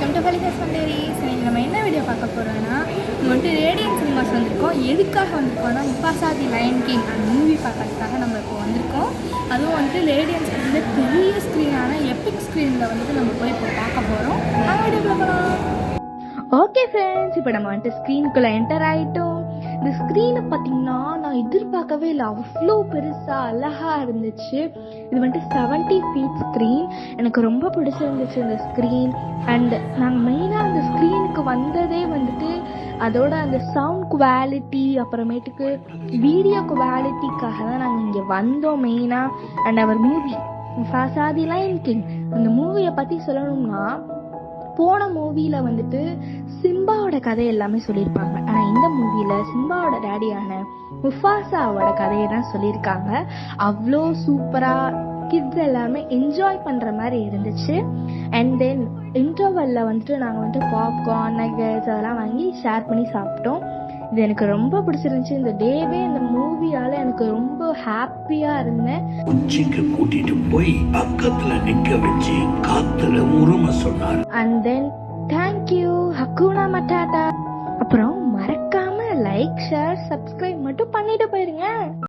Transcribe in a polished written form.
Welcome to ஃபெலிசஸ் ஃபண்டேரிஸ். இன்னைக்கு நம்ம என்ன வீடியோ பார்க்க போகிறோன்னா, நம்ம வந்துட்டு ரேடியன்ட் சினிமாஸ் வந்திருக்கோம். எதுக்காக வந்திருக்கோம்னா, முஃபாசா தி லயன் கிங் அந்த மூவி பார்க்கறதுக்காக நம்ம இப்போ வந்திருக்கோம். அதுவும் வந்துட்டு ரேடியன்ஸ் வந்து பெரிய ஸ்க்ரீனான எபிக் ஸ்க்ரீனில் வந்துட்டு நம்ம போய் இப்போ பார்க்க போகிறோம். அந்த வீடியோக்குள்ள போகலாம். ஓகே ஃப்ரெண்ட்ஸ், இப்போ நம்ம வந்துட்டு ஸ்க்ரீனுக்குள்ளே என்டர் ஆகிட்டோம். இந்த ஸ்க்ரீனை பார்த்தீங்கன்னா நான் எதிர்பார்க்கவே இல்லை, அவ்வளோ பெருசாக அழகாக இருந்துச்சு. இது வந்துட்டு 70 feet ஸ்க்ரீன். எனக்கு ரொம்ப பிடிச்சிருந்துச்சு இந்த ஸ்க்ரீன். அண்ட் நாங்கள் மெயினாக அந்த ஸ்க்ரீனுக்கு வந்ததே வந்துட்டு அதோட அந்த சவுண்ட் குவாலிட்டி, அப்புறமேட்டுக்கு வீடியோ குவாலிட்டிக்காக தான் நாங்கள் இங்கே வந்தோம் மெயினாக. And our movie Mufasa the lion king, அந்த மூவியை பற்றி சொல்லணும்னா, போன மூவியில் வந்துட்டு சிம்பாவோட கதை எல்லாமே சொல்லியிருப்பாங்க. ஆனால் இந்த மூவியில் சிம்பாவோட டேடியான முஃபாசாவோட கதையை தான் சொல்லியிருக்காங்க. அவ்வளோ சூப்பராக கிட்ஸ் எல்லாருமே என்ஜாய் பண்ணுற மாதிரி இருந்துச்சு. அண்ட் தென் இன்டர்வெல்லில் வந்துட்டு நாங்கள் வந்துட்டு பாப்கார்ன், நகட்ஸ் அதெல்லாம் வாங்கி ஷேர் பண்ணி சாப்பிட்டோம். இது எனக்கு ரொம்ப பிடிச்சிருந்துச்சு. இந்த டேவே இந்த மூவியால் எனக்கு ரொம்ப ஹாப்பியாக இருந்தேன். உச்சிக்கு கூட்டிட்டு போய் பக்கத்துல நிக்க வச்சு காத்துல உரும சொன்னார். And then thank you, ஹக்கூனா மட்டாட்டா. அப்புறம் மறக்காம லைக், ஷேர், சப்ஸ்கிரைப் மட்டும் பண்ணிட்டு போயிருங்க.